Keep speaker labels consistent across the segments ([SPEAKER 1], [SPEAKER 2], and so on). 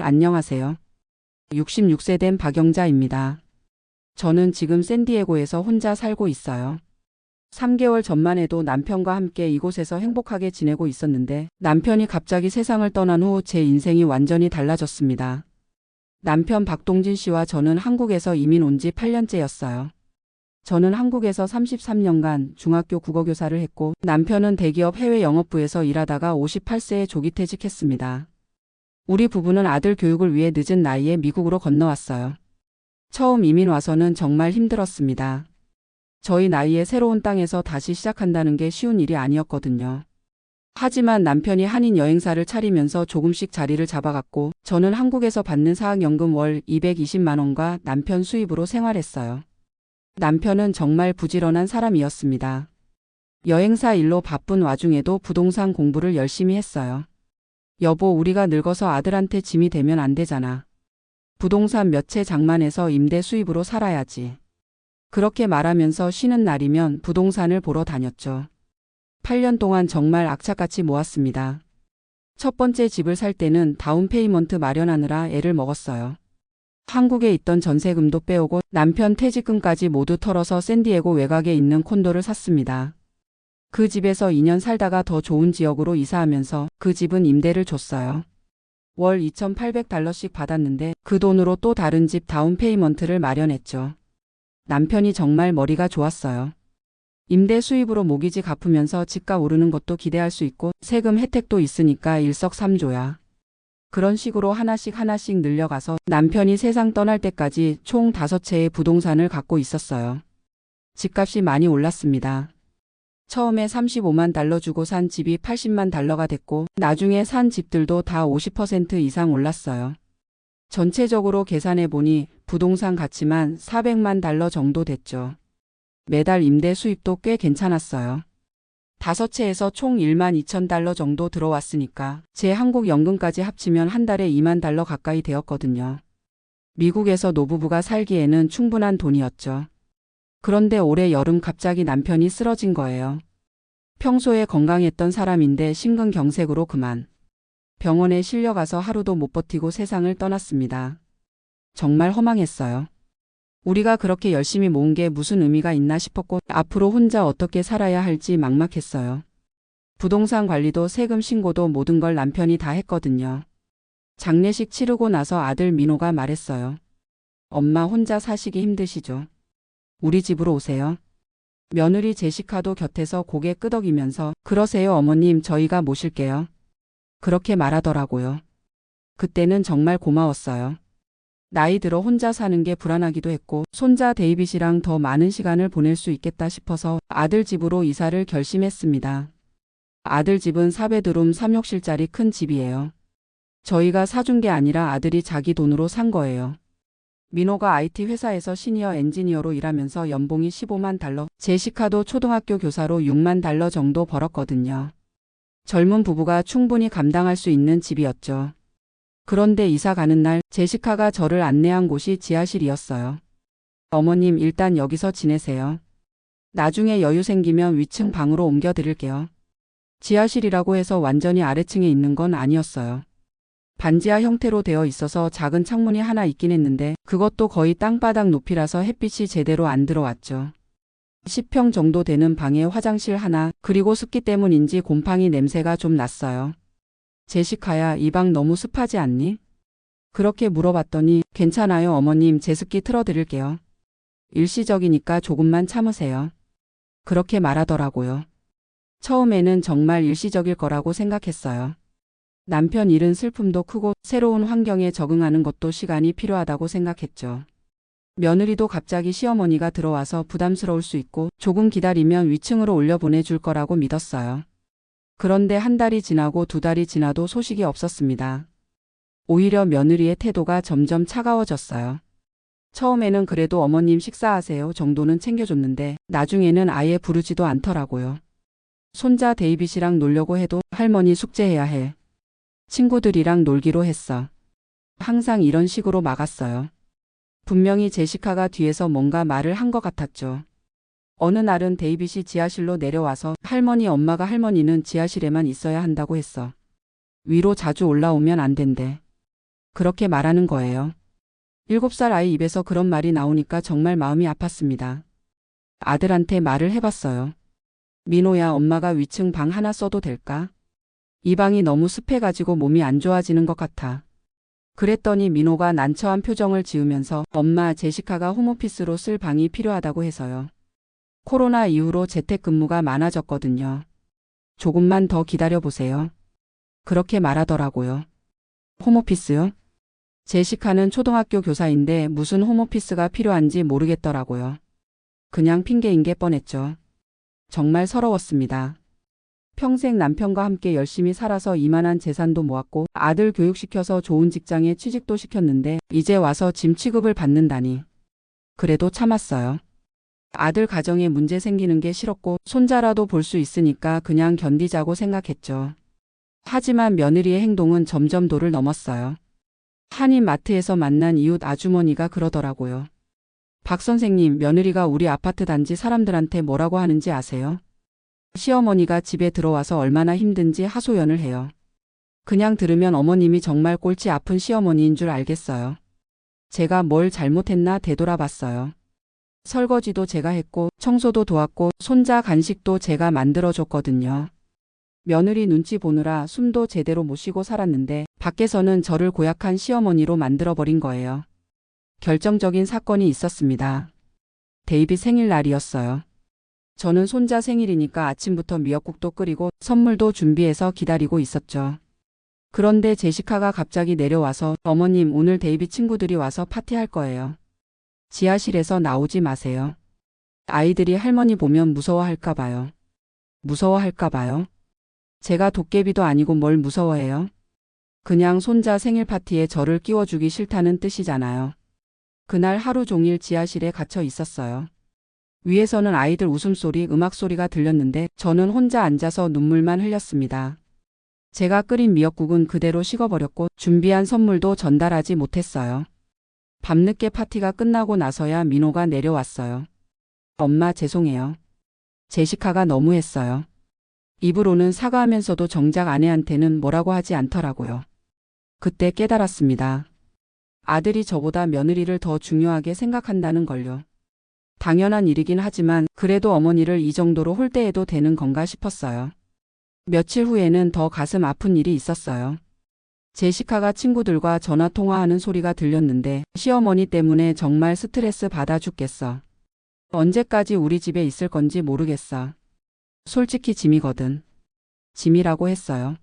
[SPEAKER 1] 안녕하세요. 66세 된 박영자입니다. 저는 지금 샌디에고에서 혼자 살고 있어요. 3개월 전만 해도 남편과 함께 이곳에서 행복하게 지내고 있었는데 남편이 갑자기 세상을 떠난 후 제 인생이 완전히 달라졌습니다. 남편 박동진 씨와 저는 한국에서 이민 온 지 8년째였어요. 저는 한국에서 33년간 중학교 국어교사를 했고 남편은 대기업 해외 영업부에서 일하다가 58세에 조기퇴직했습니다. 우리 부부는 아들 교육을 위해 늦은 나이에 미국으로 건너왔어요. 처음 이민 와서는 정말 힘들었습니다. 저희 나이에 새로운 땅에서 다시 시작한다는 게 쉬운 일이 아니었거든요. 하지만 남편이 한인 여행사를 차리면서 조금씩 자리를 잡아갔고 저는 한국에서 받는 사학연금 월 220만 원과 남편 수입으로 생활했어요. 남편은 정말 부지런한 사람이었습니다. 여행사 일로 바쁜 와중에도 부동산 공부를 열심히 했어요. 여보, 우리가 늙어서 아들한테 짐이 되면 안 되잖아. 부동산 몇 채 장만해서 임대 수입으로 살아야지. 그렇게 말하면서 쉬는 날이면 부동산을 보러 다녔죠. 8년 동안 정말 악착같이 모았습니다. 첫 번째 집을 살 때는 다운페이먼트 마련하느라 애를 먹었어요. 한국에 있던 전세금도 빼오고 남편 퇴직금까지 모두 털어서 샌디에고 외곽에 있는 콘도를 샀습니다. 그 집에서 2년 살다가 더 좋은 지역으로 이사하면서 그 집은 임대를 줬어요. 월 2,800달러씩 받았는데 그 돈으로 또 다른 집 다운페이먼트를 마련했죠. 남편이 정말 머리가 좋았어요. 임대 수입으로 모기지 갚으면서 집값 오르는 것도 기대할 수 있고 세금 혜택도 있으니까 일석삼조야. 그런 식으로 하나씩 늘려가서 남편이 세상 떠날 때까지 총 5채의 부동산을 갖고 있었어요. 집값이 많이 올랐습니다. 처음에 35만 달러 주고 산 집이 80만 달러가 됐고 나중에 산 집들도 다 50% 이상 올랐어요. 전체적으로 계산해 보니 부동산 가치만 400만 달러 정도 됐죠. 매달 임대 수입도 꽤 괜찮았어요. 5채에서 총 1만 2천 달러 정도 들어왔으니까 제 한국 연금까지 합치면 한 달에 2만 달러 가까이 되었거든요. 미국에서 노부부가 살기에는 충분한 돈이었죠. 그런데 올해 여름 갑자기 남편이 쓰러진 거예요. 평소에 건강했던 사람인데 심근경색으로 그만. 병원에 실려가서 하루도 못 버티고 세상을 떠났습니다. 정말 허망했어요. 우리가 그렇게 열심히 모은 게 무슨 의미가 있나 싶었고 앞으로 혼자 어떻게 살아야 할지 막막했어요. 부동산 관리도 세금 신고도 모든 걸 남편이 다 했거든요. 장례식 치르고 나서 아들 민호가 말했어요. 엄마 혼자 사시기 힘드시죠? 우리 집으로 오세요. 며느리 제시카도 곁에서 고개 끄덕이면서 그러세요 어머님, 저희가 모실게요. 그렇게 말하더라고요. 그때는 정말 고마웠어요. 나이 들어 혼자 사는 게 불안하기도 했고 손자 데이빗이랑 더 많은 시간을 보낼 수 있겠다 싶어서 아들 집으로 이사를 결심했습니다. 아들 집은 4베드룸 3욕실짜리 큰 집이에요. 저희가 사준 게 아니라 아들이 자기 돈으로 산 거예요. 민호가 IT 회사에서 시니어 엔지니어로 일하면서 연봉이 15만 달러, 제시카도 초등학교 교사로 6만 달러 정도 벌었거든요. 젊은 부부가 충분히 감당할 수 있는 집이었죠. 그런데 이사 가는 날 제시카가 저를 안내한 곳이 지하실이었어요. 어머님, 일단 여기서 지내세요. 나중에 여유 생기면 위층 방으로 옮겨 드릴게요. 지하실이라고 해서 완전히 아래층에 있는 건 아니었어요. 반지하 형태로 되어 있어서 작은 창문이 하나 있긴 했는데 그것도 거의 땅바닥 높이라서 햇빛이 제대로 안 들어왔죠. 10평 정도 되는 방에 화장실 하나, 그리고 습기 때문인지 곰팡이 냄새가 좀 났어요. 제시카야, 이 방 너무 습하지 않니? 그렇게 물어봤더니 괜찮아요 어머님, 제습기 틀어드릴게요. 일시적이니까 조금만 참으세요. 그렇게 말하더라고요. 처음에는 정말 일시적일 거라고 생각했어요. 남편 일은 슬픔도 크고 새로운 환경에 적응하는 것도 시간이 필요하다고 생각했죠. 며느리도 갑자기 시어머니가 들어와서 부담스러울 수 있고 조금 기다리면 위층으로 올려보내줄 거라고 믿었어요. 그런데 한 달이 지나고 2달이 지나도 소식이 없었습니다. 오히려 며느리의 태도가 점점 차가워졌어요. 처음에는 그래도 어머님 식사하세요 정도는 챙겨줬는데 나중에는 아예 부르지도 않더라고요. 손자 데이빗이랑 놀려고 해도 할머니 숙제해야 해. 친구들이랑 놀기로 했어. 항상 이런 식으로 막았어요. 분명히 제시카가 뒤에서 뭔가 말을 한 것 같았죠. 어느 날은 데이빗이 지하실로 내려와서 엄마가 할머니는 지하실에만 있어야 한다고 했어. 위로 자주 올라오면 안 된대. 그렇게 말하는 거예요. 7살 아이 입에서 그런 말이 나오니까 정말 마음이 아팠습니다. 아들한테 말을 해봤어요. 민호야, 엄마가 위층 방 하나 써도 될까? 이 방이 너무 습해가지고 몸이 안 좋아지는 것 같아. 그랬더니 민호가 난처한 표정을 지으면서 엄마, 제시카가 홈오피스로 쓸 방이 필요하다고 해서요. 코로나 이후로 재택근무가 많아졌거든요. 조금만 더 기다려보세요. 그렇게 말하더라고요. 홈오피스요? 제시카는 초등학교 교사인데 무슨 홈오피스가 필요한지 모르겠더라고요. 그냥 핑계인 게 뻔했죠. 정말 서러웠습니다. 평생 남편과 함께 열심히 살아서 이만한 재산도 모았고 아들 교육시켜서 좋은 직장에 취직도 시켰는데 이제 와서 짐 취급을 받는다니. 그래도 참았어요. 아들 가정에 문제 생기는 게 싫었고 손자라도 볼 수 있으니까 그냥 견디자고 생각했죠. 하지만 며느리의 행동은 점점 도를 넘었어요. 한인 마트에서 만난 이웃 아주머니가 그러더라고요. 박 선생님, 며느리가 우리 아파트 단지 사람들한테 뭐라고 하는지 아세요? 시어머니가 집에 들어와서 얼마나 힘든지 하소연을 해요. 그냥 들으면 어머님이 정말 꼴찌 아픈 시어머니인 줄 알겠어요. 제가 뭘 잘못했나 되돌아봤어요. 설거지도 제가 했고 청소도 도왔고 손자 간식도 제가 만들어줬거든요. 며느리 눈치 보느라 숨도 제대로 못 쉬고 살았는데 밖에서는 저를 고약한 시어머니로 만들어버린 거예요. 결정적인 사건이 있었습니다. 데이빗 생일날이었어요. 저는 손자 생일이니까 아침부터 미역국도 끓이고 선물도 준비해서 기다리고 있었죠. 그런데 제시카가 갑자기 내려와서 어머님, 오늘 데이빗 친구들이 와서 파티할 거예요. 지하실에서 나오지 마세요. 아이들이 할머니 보면 무서워할까 봐요. 무서워할까 봐요? 제가 도깨비도 아니고 뭘 무서워해요? 그냥 손자 생일 파티에 저를 끼워주기 싫다는 뜻이잖아요. 그날 하루 종일 지하실에 갇혀 있었어요. 위에서는 아이들 웃음소리, 음악소리가 들렸는데 저는 혼자 앉아서 눈물만 흘렸습니다. 제가 끓인 미역국은 그대로 식어버렸고 준비한 선물도 전달하지 못했어요. 밤늦게 파티가 끝나고 나서야 민호가 내려왔어요. 엄마, 죄송해요. 제시카가 너무했어요. 입으로는 사과하면서도 정작 아내한테는 뭐라고 하지 않더라고요. 그때 깨달았습니다. 아들이 저보다 며느리를 더 중요하게 생각한다는 걸요. 당연한 일이긴 하지만 그래도 어머니를 이 정도로 홀대해도 되는 건가 싶었어요. 며칠 후에는 더 가슴 아픈 일이 있었어요. 제시카가 친구들과 전화 통화하는 소리가 들렸는데 시어머니 때문에 정말 스트레스 받아 죽겠어. 언제까지 우리 집에 있을 건지 모르겠어. 솔직히 짐이거든. 짐이라고 했어요.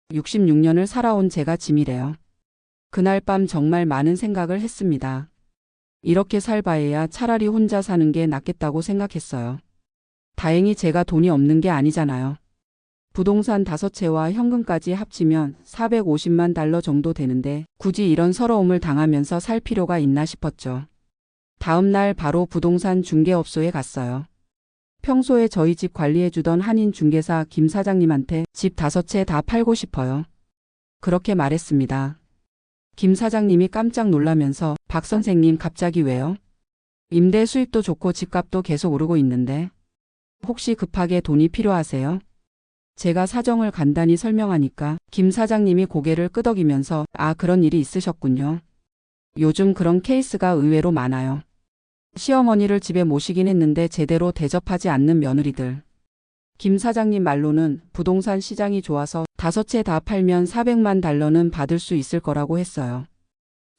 [SPEAKER 1] 66년을 살아온 제가 짐이래요. 그날 밤 정말 많은 생각을 했습니다. 이렇게 살 바에야 차라리 혼자 사는 게 낫겠다고 생각했어요. 다행히 제가 돈이 없는 게 아니잖아요. 부동산 5채와 현금까지 합치면 450만 달러 정도 되는데 굳이 이런 서러움을 당하면서 살 필요가 있나 싶었죠. 다음 날 바로 부동산 중개업소에 갔어요. 평소에 저희 집 관리해주던 한인 중개사 김 사장님한테 집 5채 다 팔고 싶어요. 그렇게 말했습니다. 김 사장님이 깜짝 놀라면서 박 선생님, 갑자기 왜요? 임대 수입도 좋고 집값도 계속 오르고 있는데 혹시 급하게 돈이 필요하세요? 제가 사정을 간단히 설명하니까 김 사장님이 고개를 끄덕이면서 아, 그런 일이 있으셨군요. 요즘 그런 케이스가 의외로 많아요. 시어머니를 집에 모시긴 했는데 제대로 대접하지 않는 며느리들. 김 사장님 말로는 부동산 시장이 좋아서 5채 다 팔면 400만 달러는 받을 수 있을 거라고 했어요.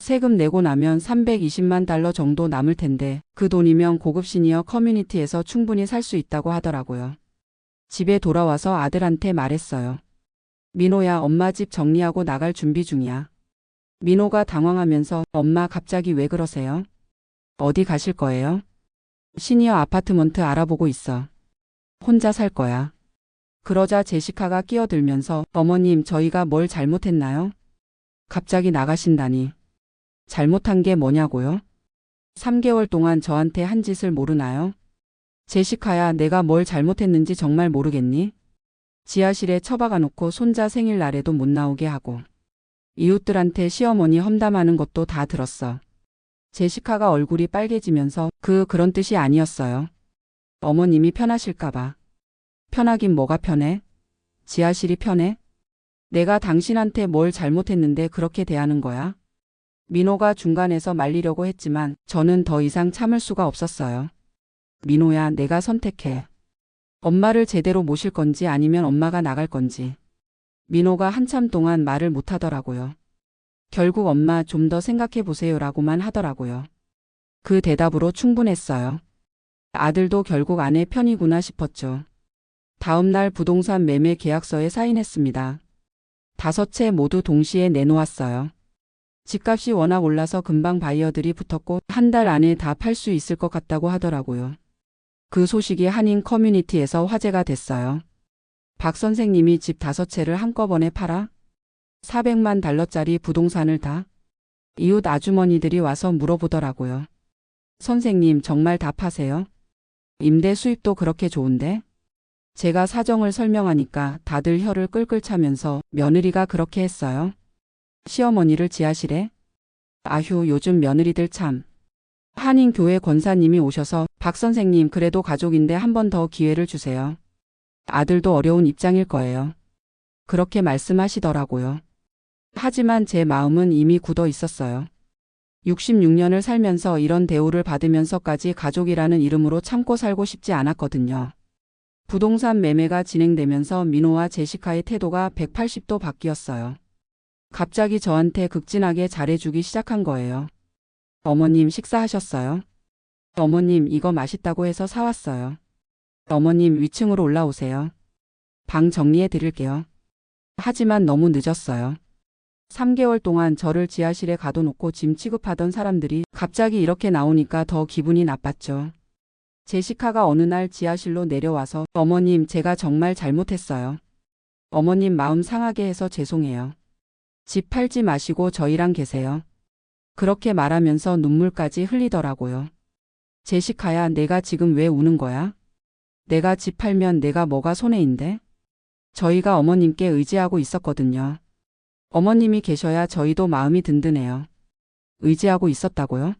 [SPEAKER 1] 세금 내고 나면 320만 달러 정도 남을 텐데 그 돈이면 고급 시니어 커뮤니티에서 충분히 살 수 있다고 하더라고요. 집에 돌아와서 아들한테 말했어요. 민호야, 엄마 집 정리하고 나갈 준비 중이야. 민호가 당황하면서 엄마, 갑자기 왜 그러세요? 어디 가실 거예요? 시니어 아파트먼트 알아보고 있어. 혼자 살 거야. 그러자 제시카가 끼어들면서 어머님, 저희가 뭘 잘못했나요? 갑자기 나가신다니. 잘못한 게 뭐냐고요? 3개월 동안 저한테 한 짓을 모르나요? 제시카야, 내가 뭘 잘못했는지 정말 모르겠니? 지하실에 처박아 놓고 손자 생일날에도 못 나오게 하고 이웃들한테 시어머니 험담하는 것도 다 들었어. 제시카가 얼굴이 빨개지면서 그런 뜻이 아니었어요. 어머님이 편하실까봐. 편하긴 뭐가 편해? 지하실이 편해? 내가 당신한테 뭘 잘못했는데 그렇게 대하는 거야? 민호가 중간에서 말리려고 했지만 저는 더 이상 참을 수가 없었어요. 민호야, 내가 선택해. 엄마를 제대로 모실 건지 아니면 엄마가 나갈 건지. 민호가 한참 동안 말을 못하더라고요. 결국 엄마 좀 더 생각해 보세요라고만 하더라고요. 그 대답으로 충분했어요. 아들도 결국 아내 편이구나 싶었죠. 다음 날 부동산 매매 계약서에 사인했습니다. 5채 모두 동시에 내놓았어요. 집값이 워낙 올라서 금방 바이어들이 붙었고 한 달 안에 다 팔 수 있을 것 같다고 하더라고요. 그 소식이 한인 커뮤니티에서 화제가 됐어요. 박 선생님이 집 5채를 한꺼번에 팔아? 400만 달러짜리 부동산을 다? 이웃 아주머니들이 와서 물어보더라고요. 선생님 정말 다 파세요? 임대 수입도 그렇게 좋은데? 제가 사정을 설명하니까 다들 혀를 끌끌 차면서 며느리가 그렇게 했어요. 시어머니를 지하실에? 아휴, 요즘 며느리들 참. 한인교회 권사님이 오셔서 박 선생님 그래도 가족인데 한 번 더 기회를 주세요. 아들도 어려운 입장일 거예요. 그렇게 말씀하시더라고요. 하지만 제 마음은 이미 굳어 있었어요. 66년을 살면서 이런 대우를 받으면서까지 가족이라는 이름으로 참고 살고 싶지 않았거든요. 부동산 매매가 진행되면서 민호와 제시카의 태도가 180도 바뀌었어요. 갑자기 저한테 극진하게 잘해주기 시작한 거예요. 어머님 식사하셨어요? 어머님 이거 맛있다고 해서 사왔어요. 어머님 위층으로 올라오세요. 방 정리해 드릴게요. 하지만 너무 늦었어요. 3개월 동안 저를 지하실에 가둬놓고 짐 취급하던 사람들이 갑자기 이렇게 나오니까 더 기분이 나빴죠. 제시카가 어느 날 지하실로 내려와서 어머님 제가 정말 잘못했어요. 어머님 마음 상하게 해서 죄송해요. 집 팔지 마시고 저희랑 계세요. 그렇게 말하면서 눈물까지 흘리더라고요. 제시카야, 내가 지금 왜 우는 거야? 내가 집 팔면 내가 뭐가 손해인데? 저희가 어머님께 의지하고 있었거든요. 어머님이 계셔야 저희도 마음이 든든해요. 의지하고 있었다고요?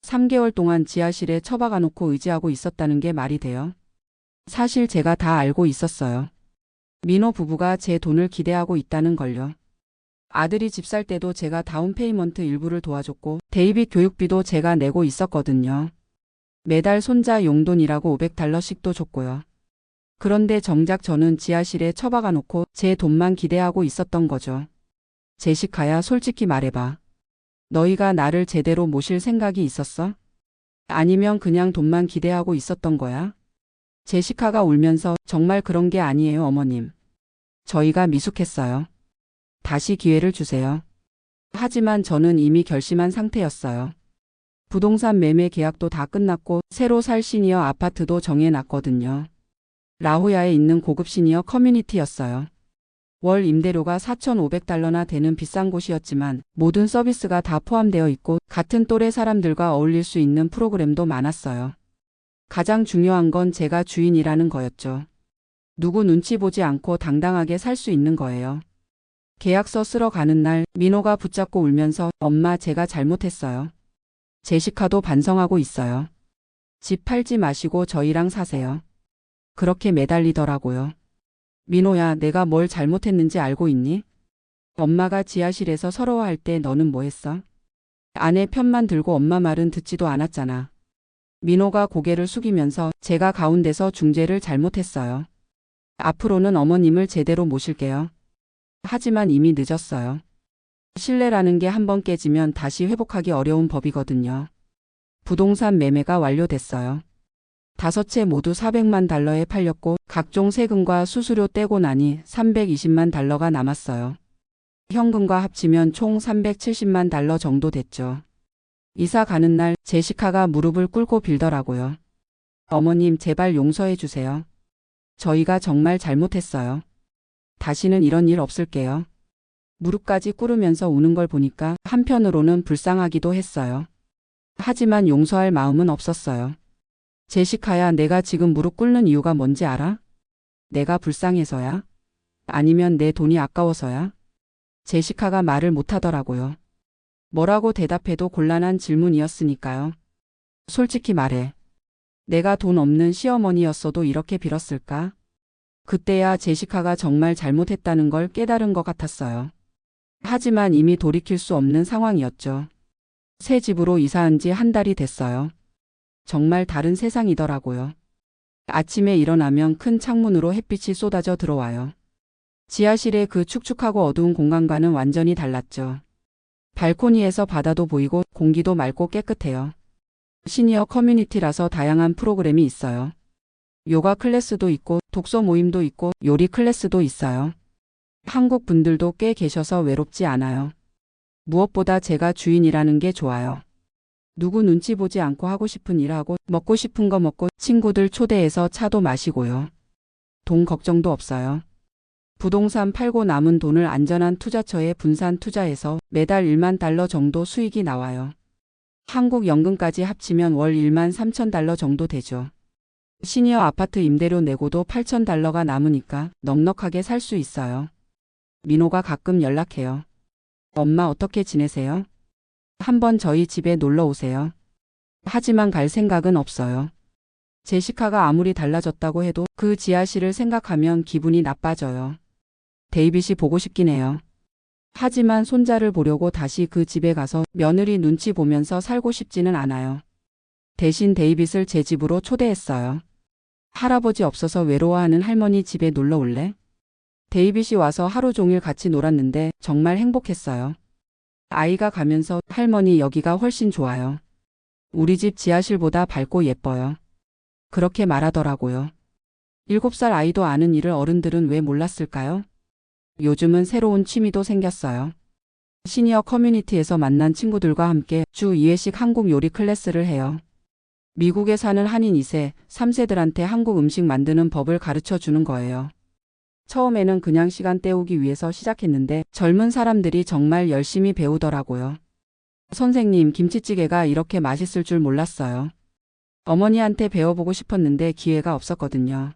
[SPEAKER 1] 3개월 동안 지하실에 처박아 놓고 의지하고 있었다는 게 말이 돼요? 사실 제가 다 알고 있었어요. 민호 부부가 제 돈을 기대하고 있다는 걸요. 아들이 집 살 때도 제가 다운페이먼트 일부를 도와줬고 데이빗 교육비도 제가 내고 있었거든요. 매달 손자 용돈이라고 500달러씩도 줬고요. 그런데 정작 저는 지하실에 처박아 놓고 제 돈만 기대하고 있었던 거죠. 제시카야, 솔직히 말해봐. 너희가 나를 제대로 모실 생각이 있었어? 아니면 그냥 돈만 기대하고 있었던 거야? 제시카가 울면서 정말 그런 게 아니에요, 어머님. 저희가 미숙했어요. 다시 기회를 주세요. 하지만 저는 이미 결심한 상태였어요. 부동산 매매 계약도 다 끝났고 새로 살 시니어 아파트도 정해놨거든요. 라호야에 있는 고급 시니어 커뮤니티였어요. 월 임대료가 4,500달러나 되는 비싼 곳이었지만 모든 서비스가 다 포함되어 있고 같은 또래 사람들과 어울릴 수 있는 프로그램도 많았어요. 가장 중요한 건 제가 주인이라는 거였죠. 누구 눈치 보지 않고 당당하게 살 수 있는 거예요. 계약서 쓰러 가는 날 민호가 붙잡고 울면서 엄마 제가 잘못했어요. 제시카도 반성하고 있어요. 집 팔지 마시고 저희랑 사세요. 그렇게 매달리더라고요. 민호야, 내가 뭘 잘못했는지 알고 있니? 엄마가 지하실에서 서러워할 때 너는 뭐 했어? 아내 편만 들고 엄마 말은 듣지도 않았잖아. 민호가 고개를 숙이면서 제가 가운데서 중재를 잘못했어요. 앞으로는 어머님을 제대로 모실게요. 하지만 이미 늦었어요. 신뢰라는 게 한번 깨지면 다시 회복하기 어려운 법이거든요. 부동산 매매가 완료됐어요. 5채 모두 400만 달러에 팔렸고 각종 세금과 수수료 떼고 나니 320만 달러가 남았어요. 현금과 합치면 총 370만 달러 정도 됐죠. 이사 가는 날 제시카가 무릎을 꿇고 빌더라고요. 어머님 제발 용서해 주세요. 저희가 정말 잘못했어요. 다시는 이런 일 없을게요. 무릎까지 꿇으면서 우는 걸 보니까 한편으로는 불쌍하기도 했어요. 하지만 용서할 마음은 없었어요. 제시카야, 내가 지금 무릎 꿇는 이유가 뭔지 알아? 내가 불쌍해서야? 아니면 내 돈이 아까워서야? 제시카가 말을 못하더라고요. 뭐라고 대답해도 곤란한 질문이었으니까요. 솔직히 말해. 내가 돈 없는 시어머니였어도 이렇게 빌었을까? 그때야 제시카가 정말 잘못했다는 걸 깨달은 것 같았어요. 하지만 이미 돌이킬 수 없는 상황이었죠. 새 집으로 이사한 지 한 달이 됐어요. 정말 다른 세상이더라고요. 아침에 일어나면 큰 창문으로 햇빛이 쏟아져 들어와요. 지하실의 그 축축하고 어두운 공간과는 완전히 달랐죠. 발코니에서 바다도 보이고 공기도 맑고 깨끗해요. 시니어 커뮤니티라서 다양한 프로그램이 있어요. 요가 클래스도 있고 독서 모임도 있고 요리 클래스도 있어요. 한국 분들도 꽤 계셔서 외롭지 않아요. 무엇보다 제가 주인이라는 게 좋아요. 누구 눈치 보지 않고 하고 싶은 일 하고 먹고 싶은 거 먹고 친구들 초대해서 차도 마시고요. 돈 걱정도 없어요. 부동산 팔고 남은 돈을 안전한 투자처에 분산 투자해서 매달 1만 달러 정도 수익이 나와요. 한국 연금까지 합치면 월 1만 3천 달러 정도 되죠. 시니어 아파트 임대료 내고도 8천 달러가 남으니까 넉넉하게 살 수 있어요. 민호가 가끔 연락해요. 엄마 어떻게 지내세요? 한번 저희 집에 놀러 오세요. 하지만 갈 생각은 없어요. 제시카가 아무리 달라졌다고 해도 그 지하실을 생각하면 기분이 나빠져요. 데이빗이 보고 싶긴 해요. 하지만 손자를 보려고 다시 그 집에 가서 며느리 눈치 보면서 살고 싶지는 않아요. 대신 데이빗을 제 집으로 초대했어요. 할아버지 없어서 외로워하는 할머니 집에 놀러 올래? 데이빗이 와서 하루 종일 같이 놀았는데 정말 행복했어요. 아이가 가면서 할머니 여기가 훨씬 좋아요. 우리 집 지하실보다 밝고 예뻐요. 그렇게 말하더라고요. 7살 아이도 아는 일을 어른들은 왜 몰랐을까요? 요즘은 새로운 취미도 생겼어요. 시니어 커뮤니티에서 만난 친구들과 함께 주 2회씩 한국 요리 클래스를 해요. 미국에 사는 한인 2세, 3세들한테 한국 음식 만드는 법을 가르쳐 주는 거예요. 처음에는 그냥 시간 때우기 위해서 시작했는데 젊은 사람들이 정말 열심히 배우더라고요. 선생님, 김치찌개가 이렇게 맛있을 줄 몰랐어요. 어머니한테 배워보고 싶었는데 기회가 없었거든요.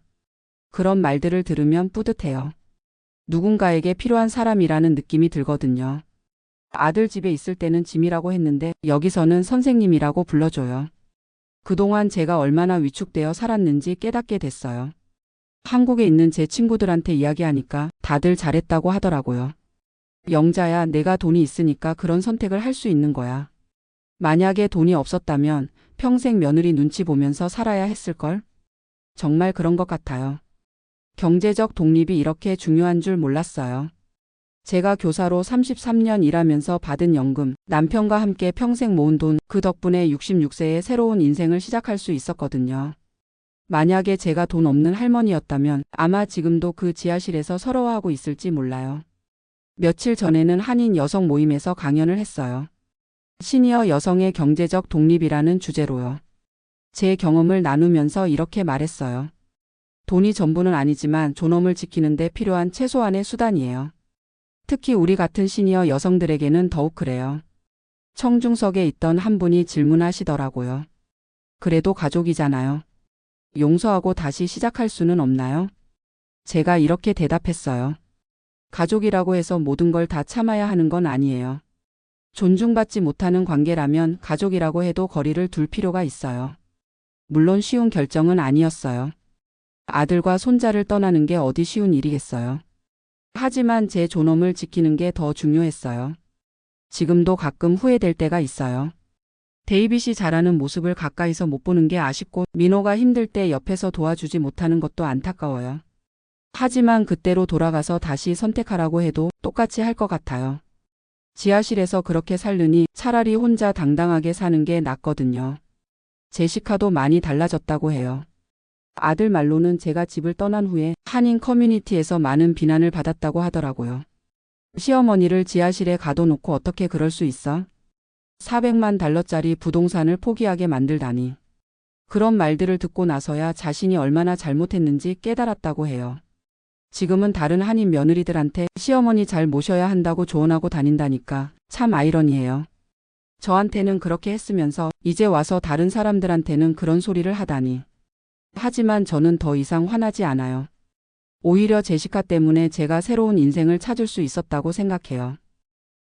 [SPEAKER 1] 그런 말들을 들으면 뿌듯해요. 누군가에게 필요한 사람이라는 느낌이 들거든요. 아들 집에 있을 때는 짐이라고 했는데 여기서는 선생님이라고 불러줘요. 그동안 제가 얼마나 위축되어 살았는지 깨닫게 됐어요. 한국에 있는 제 친구들한테 이야기하니까 다들 잘했다고 하더라고요. 영자야, 내가 돈이 있으니까 그런 선택을 할 수 있는 거야. 만약에 돈이 없었다면 평생 며느리 눈치 보면서 살아야 했을걸? 정말 그런 것 같아요. 경제적 독립이 이렇게 중요한 줄 몰랐어요. 제가 교사로 33년 일하면서 받은 연금, 남편과 함께 평생 모은 돈, 그 덕분에 66세에 새로운 인생을 시작할 수 있었거든요. 만약에 제가 돈 없는 할머니였다면 아마 지금도 그 지하실에서 서러워하고 있을지 몰라요. 며칠 전에는 한인 여성 모임에서 강연을 했어요. 시니어 여성의 경제적 독립이라는 주제로요. 제 경험을 나누면서 이렇게 말했어요. 돈이 전부는 아니지만 존엄을 지키는 데 필요한 최소한의 수단이에요. 특히 우리 같은 시니어 여성들에게는 더욱 그래요. 청중석에 있던 한 분이 질문하시더라고요. 그래도 가족이잖아요. 용서하고 다시 시작할 수는 없나요? 제가 이렇게 대답했어요. 가족이라고 해서 모든 걸 다 참아야 하는 건 아니에요. 존중받지 못하는 관계라면 가족이라고 해도 거리를 둘 필요가 있어요. 물론 쉬운 결정은 아니었어요. 아들과 손자를 떠나는 게 어디 쉬운 일이겠어요. 하지만 제 존엄을 지키는 게 더 중요했어요. 지금도 가끔 후회될 때가 있어요. 데이빗이 자라는 모습을 가까이서 못 보는 게 아쉽고 민호가 힘들 때 옆에서 도와주지 못하는 것도 안타까워요. 하지만 그때로 돌아가서 다시 선택하라고 해도 똑같이 할 것 같아요. 지하실에서 그렇게 살느니 차라리 혼자 당당하게 사는 게 낫거든요. 제시카도 많이 달라졌다고 해요. 아들 말로는 제가 집을 떠난 후에 한인 커뮤니티에서 많은 비난을 받았다고 하더라고요. 시어머니를 지하실에 가둬놓고 어떻게 그럴 수 있어? 400만 달러짜리 부동산을 포기하게 만들다니. 그런 말들을 듣고 나서야 자신이 얼마나 잘못했는지 깨달았다고 해요. 지금은 다른 한인 며느리들한테 시어머니 잘 모셔야 한다고 조언하고 다닌다니까 참 아이러니해요. 저한테는 그렇게 했으면서 이제 와서 다른 사람들한테는 그런 소리를 하다니. 하지만 저는 더 이상 화나지 않아요. 오히려 제시카 때문에 제가 새로운 인생을 찾을 수 있었다고 생각해요.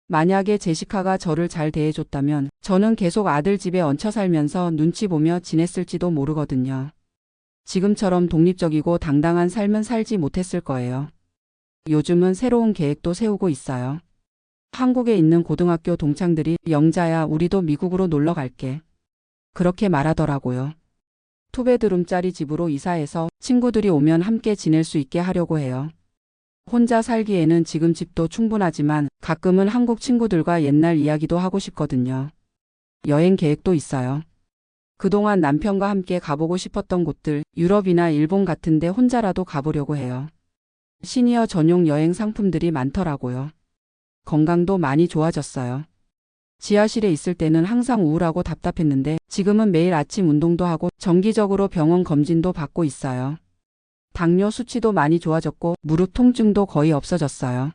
[SPEAKER 1] 만약에 제시카가 저를 잘 대해줬다면 저는 계속 아들 집에 얹혀 살면서 눈치 보며 지냈을지도 모르거든요. 지금처럼 독립적이고 당당한 삶은 살지 못했을 거예요. 요즘은 새로운 계획도 세우고 있어요. 한국에 있는 고등학교 동창들이 영자야, 우리도 미국으로 놀러 갈게. 그렇게 말하더라고요. 투베드룸짜리 집으로 이사해서 친구들이 오면 함께 지낼 수 있게 하려고 해요. 혼자 살기에는 지금 집도 충분하지만 가끔은 한국 친구들과 옛날 이야기도 하고 싶거든요. 여행 계획도 있어요. 그동안 남편과 함께 가보고 싶었던 곳들, 유럽이나 일본 같은데 혼자라도 가보려고 해요. 시니어 전용 여행 상품들이 많더라고요. 건강도 많이 좋아졌어요. 지하실에 있을 때는 항상 우울하고 답답했는데 지금은 매일 아침 운동도 하고 정기적으로 병원 검진도 받고 있어요. 당뇨 수치도 많이 좋아졌고 무릎 통증도 거의 없어졌어요.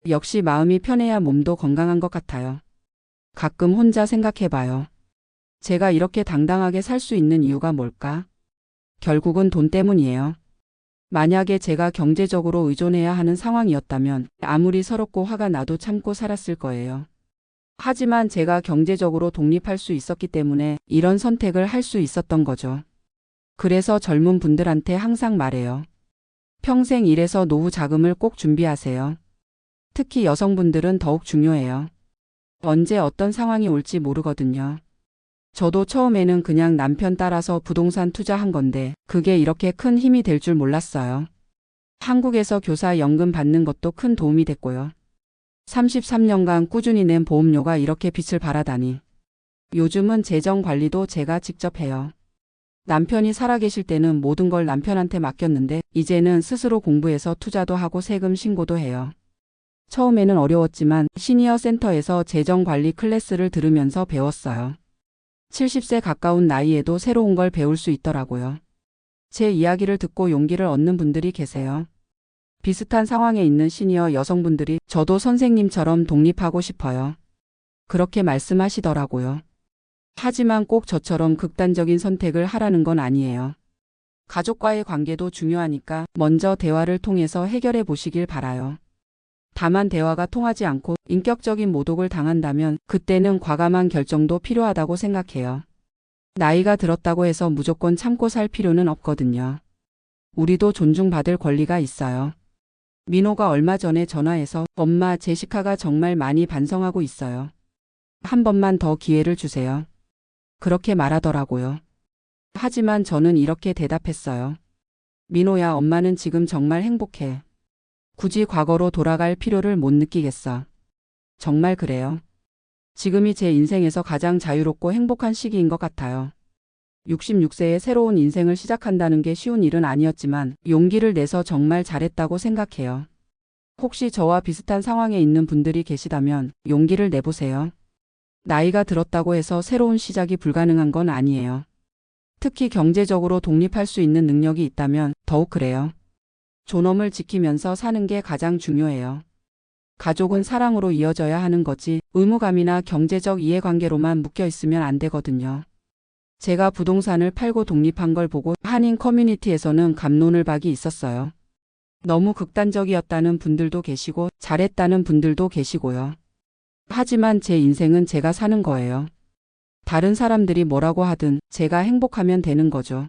[SPEAKER 1] 역시 마음이 편해야 몸도 건강한 것 같아요. 가끔 혼자 생각해봐요. 제가 이렇게 당당하게 살 수 있는 이유가 뭘까? 결국은 돈 때문이에요. 만약에 제가 경제적으로 의존해야 하는 상황이었다면 아무리 서럽고 화가 나도 참고 살았을 거예요. 하지만 제가 경제적으로 독립할 수 있었기 때문에 이런 선택을 할 수 있었던 거죠. 그래서 젊은 분들한테 항상 말해요. 평생 일해서 노후 자금을 꼭 준비하세요. 특히 여성분들은 더욱 중요해요. 언제 어떤 상황이 올지 모르거든요. 저도 처음에는 그냥 남편 따라서 부동산 투자한 건데 그게 이렇게 큰 힘이 될 줄 몰랐어요. 한국에서 교사 연금 받는 것도 큰 도움이 됐고요. 33년간 꾸준히 낸 보험료가 이렇게 빛을 발하다니. 요즘은 재정 관리도 제가 직접 해요. 남편이 살아계실 때는 모든 걸 남편한테 맡겼는데 이제는 스스로 공부해서 투자도 하고 세금 신고도 해요. 처음에는 어려웠지만 시니어 센터에서 재정 관리 클래스를 들으면서 배웠어요. 70세 가까운 나이에도 새로운 걸 배울 수 있더라고요. 제 이야기를 듣고 용기를 얻는 분들이 계세요. 비슷한 상황에 있는 시니어 여성분들이 저도 선생님처럼 독립하고 싶어요. 그렇게 말씀하시더라고요. 하지만 꼭 저처럼 극단적인 선택을 하라는 건 아니에요. 가족과의 관계도 중요하니까 먼저 대화를 통해서 해결해 보시길 바라요. 다만 대화가 통하지 않고 인격적인 모독을 당한다면 그때는 과감한 결정도 필요하다고 생각해요. 나이가 들었다고 해서 무조건 참고 살 필요는 없거든요. 우리도 존중받을 권리가 있어요. 민호가 얼마 전에 전화해서 엄마, 제시카가 정말 많이 반성하고 있어요. 한 번만 더 기회를 주세요. 그렇게 말하더라고요. 하지만 저는 이렇게 대답했어요. 민호야, 엄마는 지금 정말 행복해. 굳이 과거로 돌아갈 필요를 못 느끼겠어. 정말 그래요. 지금이 제 인생에서 가장 자유롭고 행복한 시기인 것 같아요. 66세에 새로운 인생을 시작한다는 게 쉬운 일은 아니었지만 용기를 내서 정말 잘했다고 생각해요. 혹시 저와 비슷한 상황에 있는 분들이 계시다면 용기를 내보세요. 나이가 들었다고 해서 새로운 시작이 불가능한 건 아니에요. 특히 경제적으로 독립할 수 있는 능력이 있다면 더욱 그래요. 존엄을 지키면서 사는 게 가장 중요해요. 가족은 사랑으로 이어져야 하는 거지 의무감이나 경제적 이해관계로만 묶여 있으면 안 되거든요. 제가 부동산을 팔고 독립한 걸 보고 한인 커뮤니티에서는 갑론을박이 있었어요. 너무 극단적이었다는 분들도 계시고 잘했다는 분들도 계시고요. 하지만 제 인생은 제가 사는 거예요. 다른 사람들이 뭐라고 하든 제가 행복하면 되는 거죠.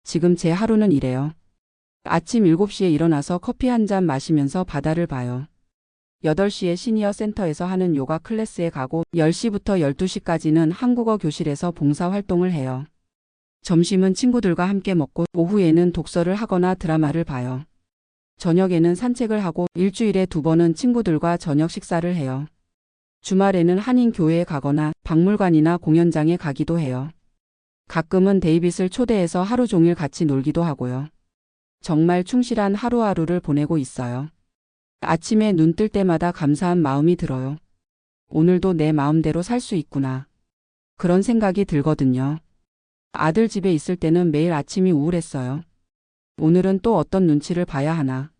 [SPEAKER 1] 지금 제 하루는 이래요. 아침 7시에 일어나서 커피 한 잔 마시면서 바다를 봐요. 8시에 시니어 센터에서 하는 요가 클래스에 가고 10시부터 12시까지는 한국어 교실에서 봉사활동을 해요. 점심은 친구들과 함께 먹고 오후에는 독서를 하거나 드라마를 봐요. 저녁에는 산책을 하고 일주일에 2번은 친구들과 저녁 식사를 해요. 주말에는 한인 교회에 가거나 박물관이나 공연장에 가기도 해요. 가끔은 데이빗을 초대해서 하루 종일 같이 놀기도 하고요. 정말 충실한 하루하루를 보내고 있어요. 아침에 눈 뜰 때마다 감사한 마음이 들어요. 오늘도 내 마음대로 살 수 있구나. 그런 생각이 들거든요. 아들 집에 있을 때는 매일 아침이 우울했어요. 오늘은 또 어떤 눈치를 봐야 하나.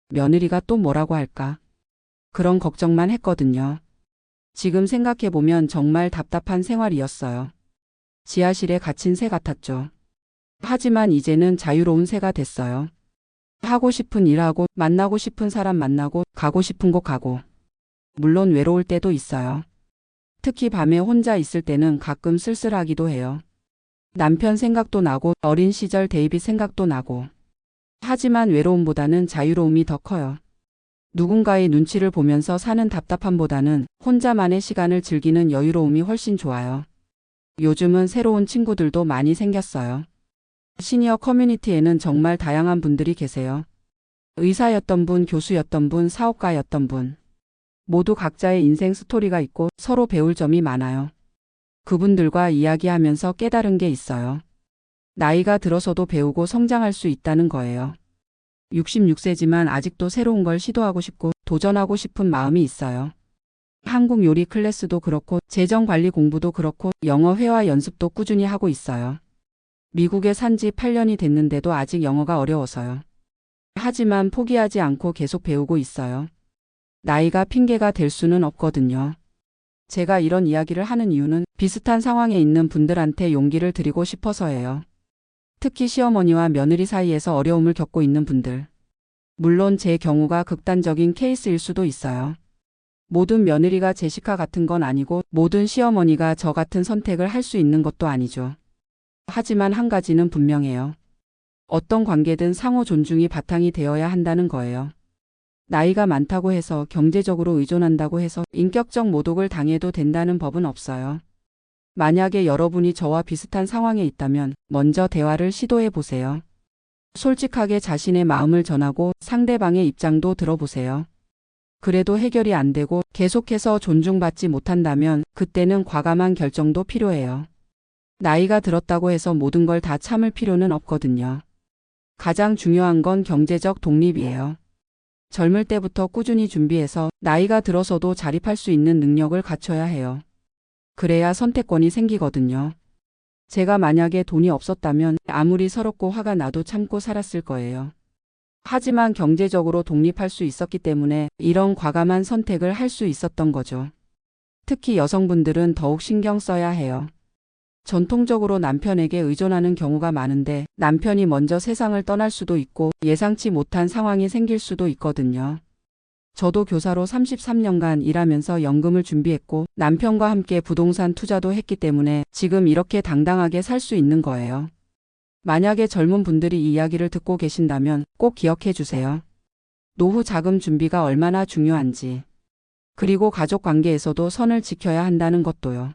[SPEAKER 1] 며느리가 또 뭐라고 할까. 그런 걱정만 했거든요. 지금 생각해보면 정말 답답한 생활이었어요. 지하실에 갇힌 새 같았죠. 하지만 이제는 자유로운 새가 됐어요. 하고 싶은 일 하고 만나고 싶은 사람 만나고 가고 싶은 곳 가고. 물론 외로울 때도 있어요. 특히 밤에 혼자 있을 때는 가끔 쓸쓸하기도 해요. 남편 생각도 나고 어린 시절 데이빗 생각도 나고. 하지만 외로움보다는 자유로움이 더 커요. 누군가의 눈치를 보면서 사는 답답함보다는 혼자만의 시간을 즐기는 여유로움이 훨씬 좋아요. 요즘은 새로운 친구들도 많이 생겼어요. 시니어 커뮤니티에는 정말 다양한 분들이 계세요. 의사였던 분, 교수였던 분, 사업가였던 분. 모두 각자의 인생 스토리가 있고 서로 배울 점이 많아요. 그분들과 이야기하면서 깨달은 게 있어요. 나이가 들어서도 배우고 성장할 수 있다는 거예요. 66세지만 아직도 새로운 걸 시도하고 싶고 도전하고 싶은 마음이 있어요. 한국 요리 클래스도 그렇고 재정 관리 공부도 그렇고 영어 회화 연습도 꾸준히 하고 있어요. 미국에 산 지 8년이 됐는데도 아직 영어가 어려워서요. 하지만 포기하지 않고 계속 배우고 있어요. 나이가 핑계가 될 수는 없거든요. 제가 이런 이야기를 하는 이유는 비슷한 상황에 있는 분들한테 용기를 드리고 싶어서예요. 특히 시어머니와 며느리 사이에서 어려움을 겪고 있는 분들. 물론 제 경우가 극단적인 케이스일 수도 있어요. 모든 며느리가 제시카 같은 건 아니고 모든 시어머니가 저 같은 선택을 할 수 있는 것도 아니죠. 하지만 한 가지는 분명해요. 어떤 관계든 상호 존중이 바탕이 되어야 한다는 거예요. 나이가 많다고 해서 경제적으로 의존한다고 해서 인격적 모독을 당해도 된다는 법은 없어요. 만약에 여러분이 저와 비슷한 상황에 있다면 먼저 대화를 시도해 보세요. 솔직하게 자신의 마음을 전하고 상대방의 입장도 들어보세요. 그래도 해결이 안 되고 계속해서 존중받지 못한다면 그때는 과감한 결정도 필요해요. 나이가 들었다고 해서 모든 걸 다 참을 필요는 없거든요. 가장 중요한 건 경제적 독립이에요. 젊을 때부터 꾸준히 준비해서 나이가 들어서도 자립할 수 있는 능력을 갖춰야 해요. 그래야 선택권이 생기거든요. 제가 만약에 돈이 없었다면 아무리 서럽고 화가 나도 참고 살았을 거예요. 하지만 경제적으로 독립할 수 있었기 때문에 이런 과감한 선택을 할 수 있었던 거죠. 특히 여성분들은 더욱 신경 써야 해요. 전통적으로 남편에게 의존하는 경우가 많은데 남편이 먼저 세상을 떠날 수도 있고 예상치 못한 상황이 생길 수도 있거든요. 저도 교사로 33년간 일하면서 연금을 준비했고 남편과 함께 부동산 투자도 했기 때문에 지금 이렇게 당당하게 살 수 있는 거예요. 만약에 젊은 분들이 이 이야기를 듣고 계신다면 꼭 기억해 주세요. 노후 자금 준비가 얼마나 중요한지. 그리고 가족 관계에서도 선을 지켜야 한다는 것도요.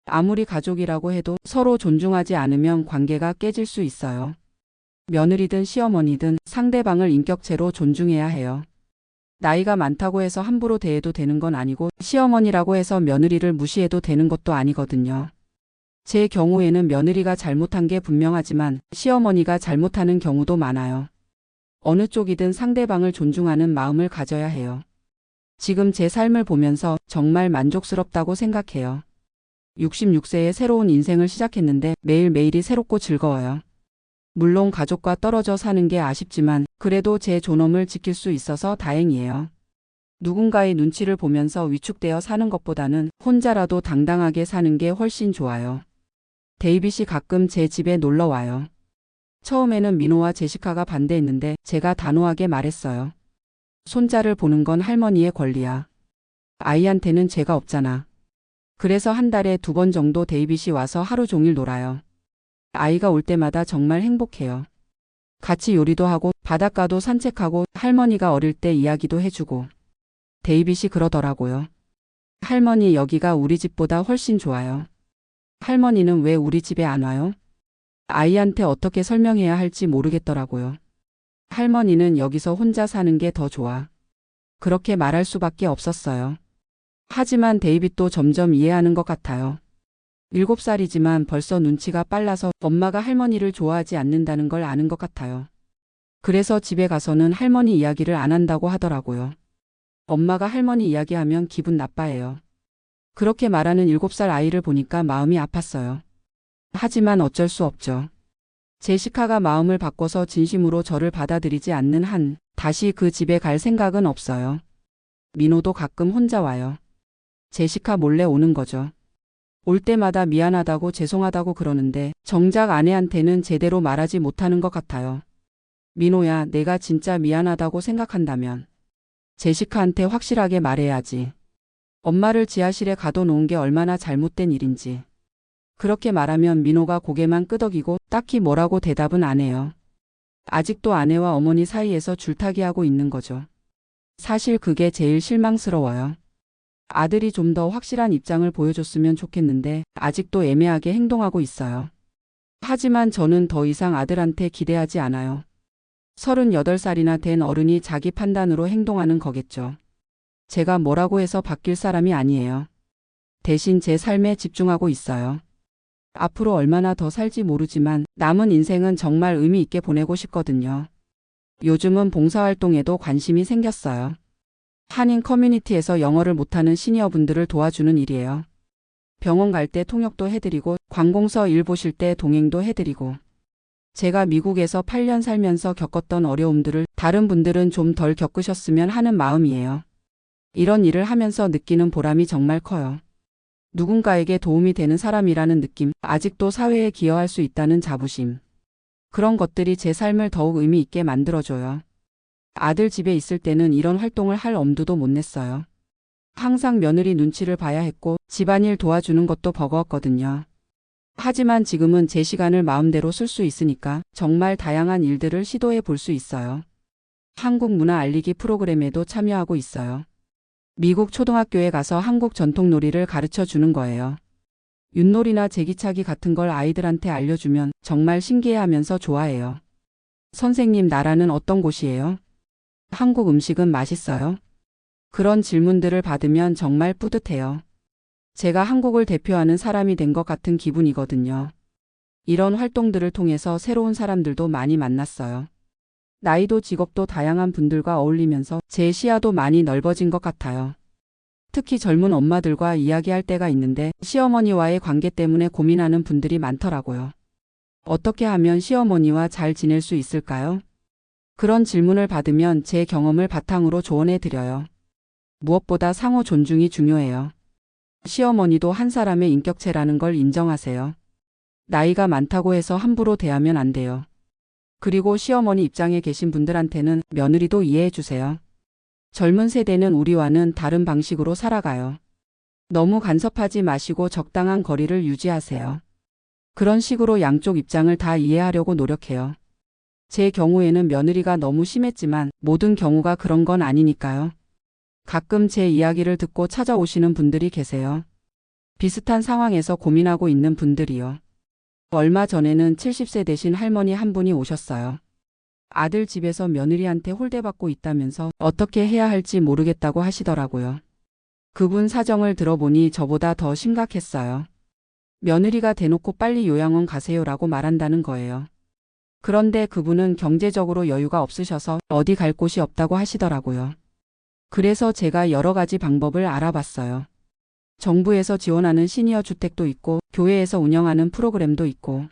[SPEAKER 1] 아무리 가족이라고 해도 서로 존중하지 않으면 관계가 깨질 수 있어요. 며느리든 시어머니든 상대방을 인격체로 존중해야 해요. 나이가 많다고 해서 함부로 대해도 되는 건 아니고 시어머니라고 해서 며느리를 무시해도 되는 것도 아니거든요. 제 경우에는 며느리가 잘못한 게 분명하지만 시어머니가 잘못하는 경우도 많아요. 어느 쪽이든 상대방을 존중하는 마음을 가져야 해요. 지금 제 삶을 보면서 정말 만족스럽다고 생각해요. 66세에 새로운 인생을 시작했는데 매일매일이 새롭고 즐거워요. 물론 가족과 떨어져 사는 게 아쉽지만 그래도 제 존엄을 지킬 수 있어서 다행이에요. 누군가의 눈치를 보면서 위축되어 사는 것보다는 혼자라도 당당하게 사는 게 훨씬 좋아요. 데이빗이 가끔 제 집에 놀러 와요. 처음에는 민호와 제시카가 반대했는데 제가 단호하게 말했어요. 손자를 보는 건 할머니의 권리야. 아이한테는 죄가 없잖아. 그래서 한 달에 2번 정도 데이빗이 와서 하루 종일 놀아요. 아이가 올 때마다 정말 행복해요. 같이 요리도 하고 바닷가도 산책하고 할머니가 어릴 때 이야기도 해주고. 데이빗이 그러더라고요. 할머니 여기가 우리 집보다 훨씬 좋아요. 할머니는 왜 우리 집에 안 와요? 아이한테 어떻게 설명해야 할지 모르겠더라고요. 할머니는 여기서 혼자 사는 게 더 좋아. 그렇게 말할 수밖에 없었어요. 하지만 데이빗도 점점 이해하는 것 같아요. 7살이지만 벌써 눈치가 빨라서 엄마가 할머니를 좋아하지 않는다는 걸 아는 것 같아요. 그래서 집에 가서는 할머니 이야기를 안 한다고 하더라고요. 엄마가 할머니 이야기하면 기분 나빠해요. 그렇게 말하는 7살 아이를 보니까 마음이 아팠어요. 하지만 어쩔 수 없죠. 제시카가 마음을 바꿔서 진심으로 저를 받아들이지 않는 한 다시 그 집에 갈 생각은 없어요. 민호도 가끔 혼자 와요. 제시카 몰래 오는 거죠. 올 때마다 미안하다고 죄송하다고 그러는데 정작 아내한테는 제대로 말하지 못하는 것 같아요. 민호야, 내가 진짜 미안하다고 생각한다면 제시카한테 확실하게 말해야지. 엄마를 지하실에 가둬놓은 게 얼마나 잘못된 일인지. 그렇게 말하면 민호가 고개만 끄덕이고 딱히 뭐라고 대답은 안 해요. 아직도 아내와 어머니 사이에서 줄타기하고 있는 거죠. 사실 그게 제일 실망스러워요. 아들이 좀 더 확실한 입장을 보여줬으면 좋겠는데 아직도 애매하게 행동하고 있어요. 하지만 저는 더 이상 아들한테 기대하지 않아요. 38살이나 된 어른이 자기 판단으로 행동하는 거겠죠. 제가 뭐라고 해서 바뀔 사람이 아니에요. 대신 제 삶에 집중하고 있어요. 앞으로 얼마나 더 살지 모르지만 남은 인생은 정말 의미 있게 보내고 싶거든요. 요즘은 봉사활동에도 관심이 생겼어요. 한인 커뮤니티에서 영어를 못하는 시니어분들을 도와주는 일이에요. 병원 갈 때 통역도 해드리고 관공서 일 보실 때 동행도 해드리고 제가 미국에서 8년 살면서 겪었던 어려움들을 다른 분들은 좀 덜 겪으셨으면 하는 마음이에요. 이런 일을 하면서 느끼는 보람이 정말 커요. 누군가에게 도움이 되는 사람이라는 느낌, 아직도 사회에 기여할 수 있다는 자부심. 그런 것들이 제 삶을 더욱 의미 있게 만들어줘요. 아들 집에 있을 때는 이런 활동을 할 엄두도 못 냈어요. 항상 며느리 눈치를 봐야 했고 집안일 도와주는 것도 버거웠거든요. 하지만 지금은 제 시간을 마음대로 쓸 수 있으니까 정말 다양한 일들을 시도해 볼 수 있어요. 한국 문화 알리기 프로그램에도 참여하고 있어요. 미국 초등학교에 가서 한국 전통놀이를 가르쳐 주는 거예요. 윷놀이나 제기차기 같은 걸 아이들한테 알려주면 정말 신기해하면서 좋아해요. 선생님, 나라는 어떤 곳이에요? 한국 음식은 맛있어요? 그런 질문들을 받으면 정말 뿌듯해요. 제가 한국을 대표하는 사람이 된 것 같은 기분이거든요. 이런 활동들을 통해서 새로운 사람들도 많이 만났어요. 나이도 직업도 다양한 분들과 어울리면서 제 시야도 많이 넓어진 것 같아요. 특히 젊은 엄마들과 이야기할 때가 있는데 시어머니와의 관계 때문에 고민하는 분들이 많더라고요. 어떻게 하면 시어머니와 잘 지낼 수 있을까요? 그런 질문을 받으면 제 경험을 바탕으로 조언해 드려요. 무엇보다 상호 존중이 중요해요. 시어머니도 한 사람의 인격체라는 걸 인정하세요. 나이가 많다고 해서 함부로 대하면 안 돼요. 그리고 시어머니 입장에 계신 분들한테는 며느리도 이해해 주세요. 젊은 세대는 우리와는 다른 방식으로 살아가요. 너무 간섭하지 마시고 적당한 거리를 유지하세요. 그런 식으로 양쪽 입장을 다 이해하려고 노력해요. 제 경우에는 며느리가 너무 심했지만 모든 경우가 그런 건 아니니까요. 가끔 제 이야기를 듣고 찾아오시는 분들이 계세요. 비슷한 상황에서 고민하고 있는 분들이요. 얼마 전에는 70세 되신 할머니 한 분이 오셨어요. 아들 집에서 며느리한테 홀대받고 있다면서 어떻게 해야 할지 모르겠다고 하시더라고요. 그분 사정을 들어보니 저보다 더 심각했어요. 며느리가 대놓고 빨리 요양원 가세요라고 말한다는 거예요. 그런데 그분은 경제적으로 여유가 없으셔서 어디 갈 곳이 없다고 하시더라고요. 그래서 제가 여러 가지 방법을 알아봤어요. 정부에서 지원하는 시니어 주택도 있고 교회에서 운영하는 프로그램도 있고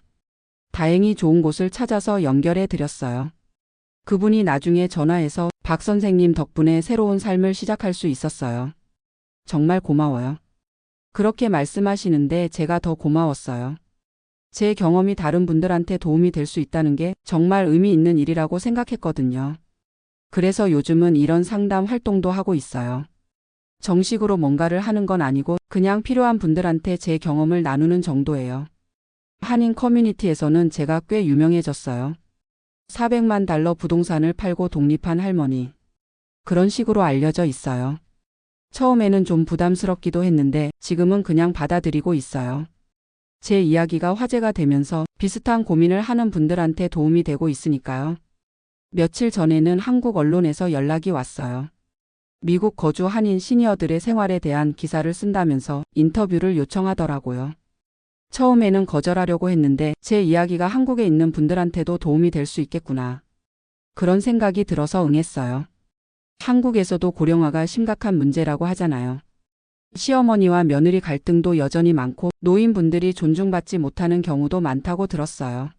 [SPEAKER 1] 다행히 좋은 곳을 찾아서 연결해 드렸어요. 그분이 나중에 전화해서 박 선생님 덕분에 새로운 삶을 시작할 수 있었어요. 정말 고마워요. 그렇게 말씀하시는데 제가 더 고마웠어요. 제 경험이 다른 분들한테 도움이 될 수 있다는 게 정말 의미 있는 일이라고 생각했거든요. 그래서 요즘은 이런 상담 활동도 하고 있어요. 정식으로 뭔가를 하는 건 아니고 그냥 필요한 분들한테 제 경험을 나누는 정도예요. 한인 커뮤니티에서는 제가 꽤 유명해졌어요. 400만 달러 부동산을 팔고 독립한 할머니. 그런 식으로 알려져 있어요. 처음에는 좀 부담스럽기도 했는데 지금은 그냥 받아들이고 있어요. 제 이야기가 화제가 되면서 비슷한 고민을 하는 분들한테 도움이 되고 있으니까요. 며칠 전에는 한국 언론에서 연락이 왔어요. 미국 거주 한인 시니어들의 생활에 대한 기사를 쓴다면서 인터뷰를 요청하더라고요. 처음에는 거절하려고 했는데 제 이야기가 한국에 있는 분들한테도 도움이 될 수 있겠구나. 그런 생각이 들어서 응했어요. 한국에서도 고령화가 심각한 문제라고 하잖아요. 시어머니와 며느리 갈등도 여전히 많고 노인분들이 존중받지 못하는 경우도 많다고 들었어요.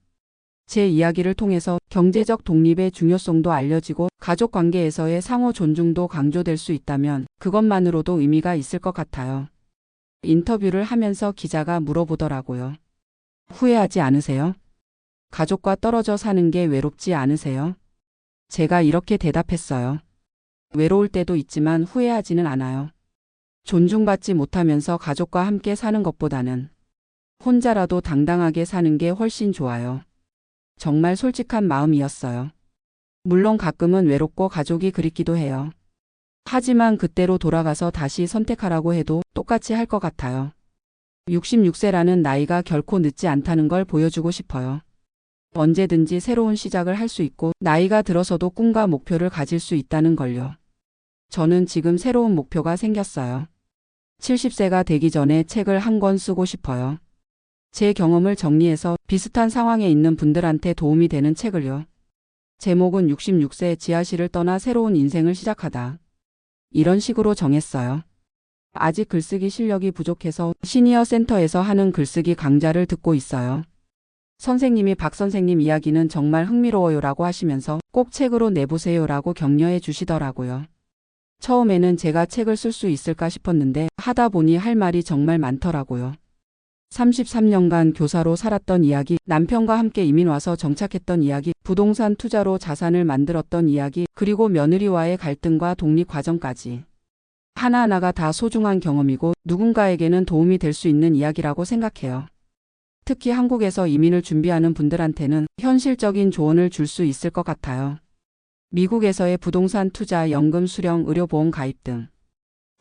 [SPEAKER 1] 제 이야기를 통해서 경제적 독립의 중요성도 알려지고 가족 관계에서의 상호 존중도 강조될 수 있다면 그것만으로도 의미가 있을 것 같아요. 인터뷰를 하면서 기자가 물어보더라고요. 후회하지 않으세요? 가족과 떨어져 사는 게 외롭지 않으세요? 제가 이렇게 대답했어요. 외로울 때도 있지만 후회하지는 않아요. 존중받지 못하면서 가족과 함께 사는 것보다는 혼자라도 당당하게 사는 게 훨씬 좋아요. 정말 솔직한 마음이었어요. 물론 가끔은 외롭고 가족이 그립기도 해요. 하지만 그때로 돌아가서 다시 선택하라고 해도 똑같이 할 것 같아요. 66세라는 나이가 결코 늦지 않다는 걸 보여주고 싶어요. 언제든지 새로운 시작을 할 수 있고 나이가 들어서도 꿈과 목표를 가질 수 있다는 걸요. 저는 지금 새로운 목표가 생겼어요. 70세가 되기 전에 책을 한 권 쓰고 싶어요. 제 경험을 정리해서 비슷한 상황에 있는 분들한테 도움이 되는 책을요. 제목은 66세 지하실을 떠나 새로운 인생을 시작하다. 이런 식으로 정했어요. 아직 글쓰기 실력이 부족해서 시니어 센터에서 하는 글쓰기 강좌를 듣고 있어요. 선생님이 박 선생님 이야기는 정말 흥미로워요라고 하시면서 꼭 책으로 내보세요라고 격려해 주시더라고요. 처음에는 제가 책을 쓸 수 있을까 싶었는데 하다 보니 할 말이 정말 많더라고요. 33년간 교사로 살았던 이야기, 남편과 함께 이민 와서 정착했던 이야기, 부동산 투자로 자산을 만들었던 이야기, 그리고 며느리와의 갈등과 독립 과정까지. 하나하나가 다 소중한 경험이고 누군가에게는 도움이 될 수 있는 이야기라고 생각해요. 특히 한국에서 이민을 준비하는 분들한테는 현실적인 조언을 줄 수 있을 것 같아요. 미국에서의 부동산 투자, 연금 수령, 의료보험 가입 등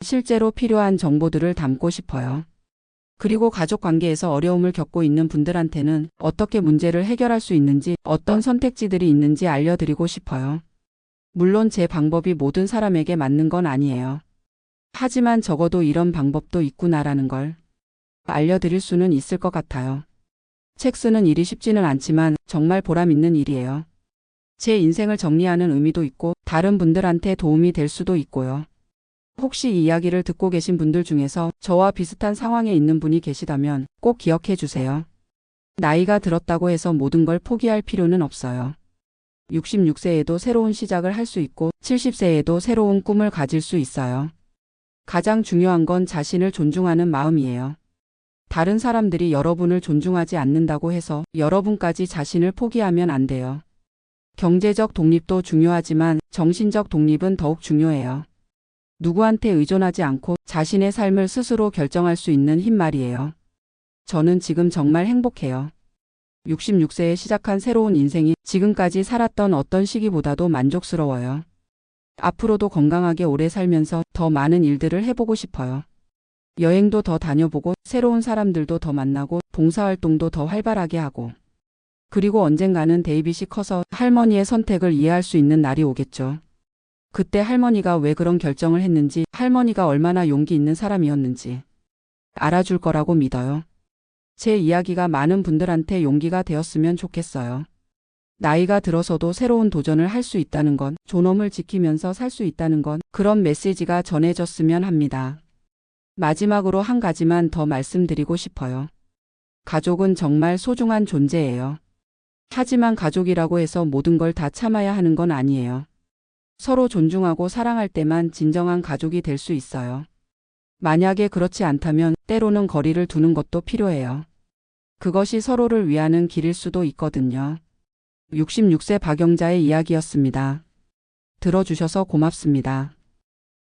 [SPEAKER 1] 실제로 필요한 정보들을 담고 싶어요. 그리고 가족 관계에서 어려움을 겪고 있는 분들한테는 어떻게 문제를 해결할 수 있는지, 어떤 선택지들이 있는지 알려드리고 싶어요. 물론 제 방법이 모든 사람에게 맞는 건 아니에요. 하지만 적어도 이런 방법도 있구나라는 걸 알려드릴 수는 있을 것 같아요. 책 쓰는 일이 쉽지는 않지만 정말 보람 있는 일이에요. 제 인생을 정리하는 의미도 있고 다른 분들한테 도움이 될 수도 있고요. 혹시 이 이야기를 듣고 계신 분들 중에서 저와 비슷한 상황에 있는 분이 계시다면 꼭 기억해 주세요. 나이가 들었다고 해서 모든 걸 포기할 필요는 없어요. 66세에도 새로운 시작을 할 수 있고 70세에도 새로운 꿈을 가질 수 있어요. 가장 중요한 건 자신을 존중하는 마음이에요. 다른 사람들이 여러분을 존중하지 않는다고 해서 여러분까지 자신을 포기하면 안 돼요. 경제적 독립도 중요하지만 정신적 독립은 더욱 중요해요. 누구한테 의존하지 않고 자신의 삶을 스스로 결정할 수 있는 힘 말이에요. 저는 지금 정말 행복해요. 66세에 시작한 새로운 인생이 지금까지 살았던 어떤 시기보다도 만족스러워요. 앞으로도 건강하게 오래 살면서 더 많은 일들을 해보고 싶어요. 여행도 더 다녀보고 새로운 사람들도 더 만나고 봉사활동도 더 활발하게 하고 그리고 언젠가는 데이빗이 커서 할머니의 선택을 이해할 수 있는 날이 오겠죠. 그때 할머니가 왜 그런 결정을 했는지, 할머니가 얼마나 용기 있는 사람이었는지 알아줄 거라고 믿어요. 제 이야기가 많은 분들한테 용기가 되었으면 좋겠어요. 나이가 들어서도 새로운 도전을 할 수 있다는 건, 존엄을 지키면서 살 수 있다는 건 그런 메시지가 전해졌으면 합니다. 마지막으로 한 가지만 더 말씀드리고 싶어요. 가족은 정말 소중한 존재예요. 하지만 가족이라고 해서 모든 걸 다 참아야 하는 건 아니에요. 서로 존중하고 사랑할 때만 진정한 가족이 될 수 있어요. 만약에 그렇지 않다면 때로는 거리를 두는 것도 필요해요. 그것이 서로를 위하는 길일 수도 있거든요. 66세 박영자의 이야기였습니다. 들어주셔서 고맙습니다.